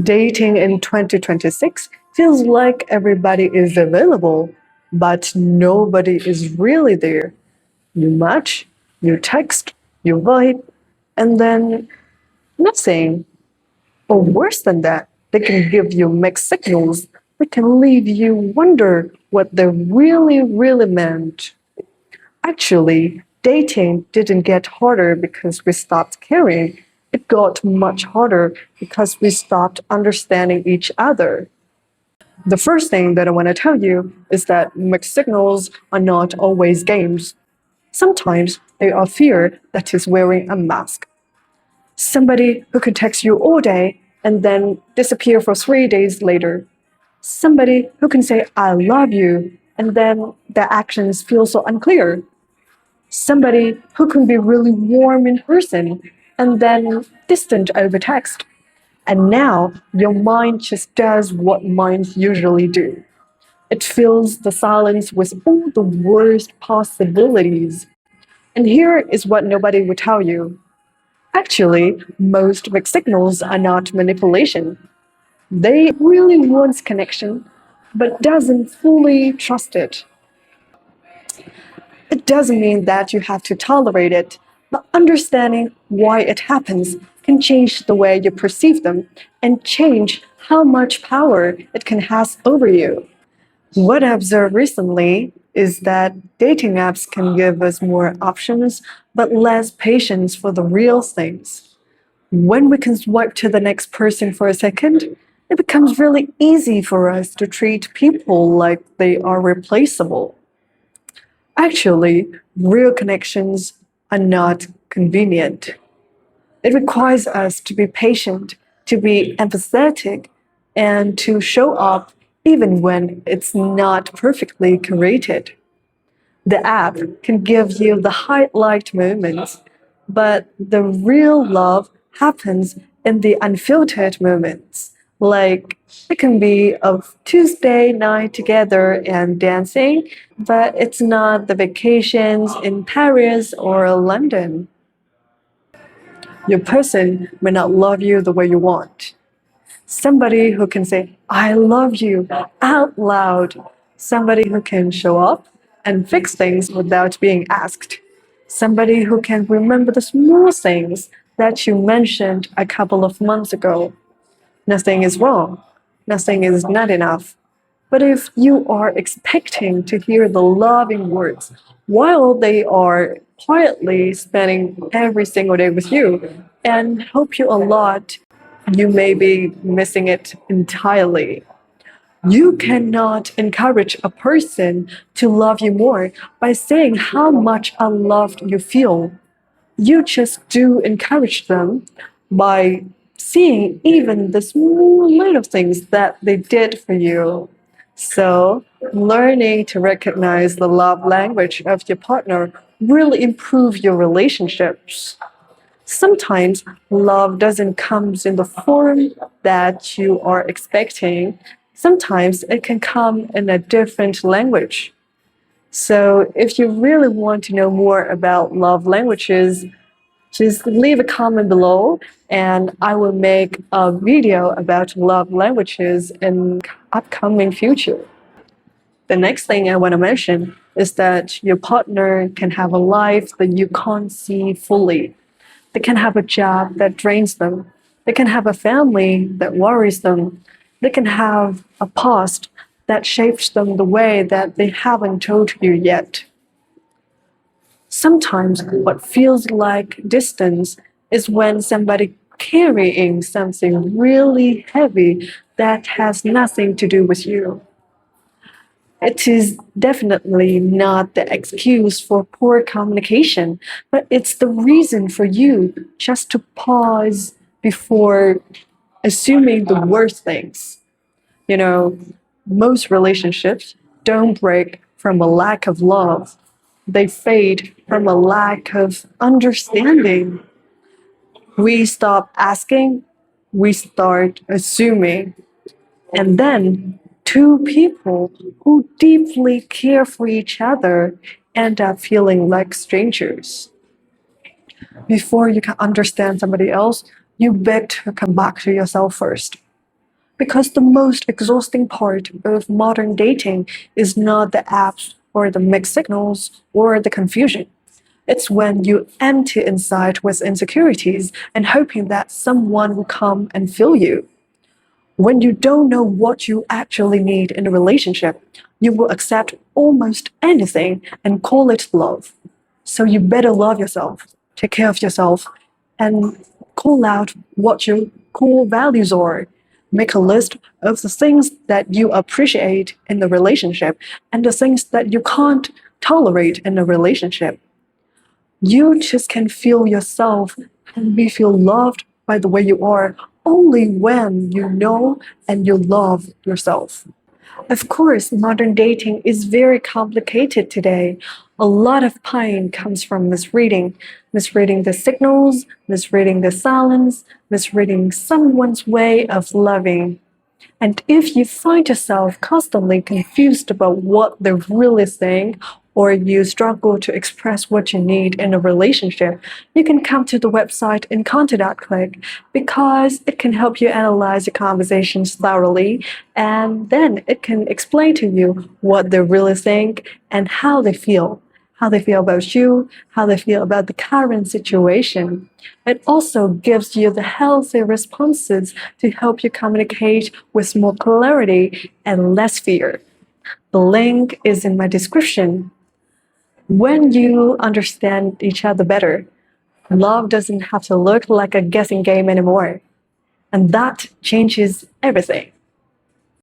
Dating in 2026 feels like everybody is available, but nobody is really there. You match, you text, you vibe, and then nothing. Or worse than that, they can give you mixed signals that can leave you wonder what they really meant. Actually, dating didn't get harder because we stopped caring. It got much harder because we stopped understanding each other. The first thing that I want to tell you is that mixed signals are not always games. Sometimes they are fear that is wearing a mask. Somebody who can text you all day and then disappear for 3 days later. Somebody who can say, I love you, and then their actions feel so unclear. Somebody who can be really warm in person and then distant over text. And now your mind just does what minds usually do. It fills the silence with all the worst possibilities. And here is what nobody would tell you. Actually, most mixed signals are not manipulation. They really wants connection, but doesn't fully trust it. It doesn't mean that you have to tolerate it, but understanding why it happens can change the way you perceive them and change how much power it can have over you. What I observed recently is that dating apps can give us more options, but less patience for the real things. When we can swipe to the next person for a second, it becomes really easy for us to treat people like they are replaceable. Actually, real connections are not convenient. It requires us to be patient, to be empathetic, and to show up even when it's not perfectly curated. The app can give you the highlight moments, but the real love happens in the unfiltered moments. Like it can be a Tuesday night together and dancing, but it's not the vacations in Paris or London. Your person may not love you the way you want. Somebody who can say, I love you out loud. Somebody who can show up and fix things without being asked. Somebody who can remember the small things that you mentioned a couple of months ago. Nothing is wrong. Nothing is not enough. But if you are expecting to hear the loving words while they are quietly spending every single day with you and help you a lot, you may be missing it entirely. You cannot encourage a person to love you more by saying how much unloved you feel. You just do encourage them by seeing even the small little things that they did for you. So, learning to recognize the love language of your partner will improve your relationships. Sometimes love doesn't come in the form that you are expecting. Sometimes it can come in a different language. So, if you really want to know more about love languages, just leave a comment below and I will make a video about love languages in upcoming future. The next thing I want to mention is that your partner can have a life that you can't see fully. They can have a job that drains them. They can have a family that worries them. They can have a past that shapes them the way that they haven't told you yet. Sometimes what feels like distance is when somebody carrying something really heavy that has nothing to do with you. It is definitely not the excuse for poor communication, but it's the reason for you just to pause before assuming the worst things. You know, most relationships don't break from a lack of love, they fade from a lack of understanding. We stop asking, we start assuming, and then two people who deeply care for each other end up feeling like strangers. Before you can understand somebody else, you beg to come back to yourself first. Because the most exhausting part of modern dating is not the apps or the mixed signals or the confusion. It's when you empty inside with insecurities and hoping that someone will come and fill you. When you don't know what you actually need in a relationship, you will accept almost anything and call it love. So you better love yourself, take care of yourself, and call out what your core values are. Make a list of the things that you appreciate in the relationship and the things that you can't tolerate in a relationship. You just can feel yourself and be feel loved by the way you are only when you know and you love yourself. Of course, modern dating is very complicated today. A lot of pain comes from misreading, misreading the signals, misreading the silence, misreading someone's way of loving. And if you find yourself constantly confused about what they're really saying, or you struggle to express what you need in a relationship, you can come to the website Encantta.click because it can help you analyze your conversations thoroughly, and then it can explain to you what they really think and how they feel. How they feel about you, how they feel about the current situation. It also gives you the healthy responses to help you communicate with more clarity and less fear. The link is in my description. When you understand each other better, love doesn't have to look like a guessing game anymore. And that changes everything.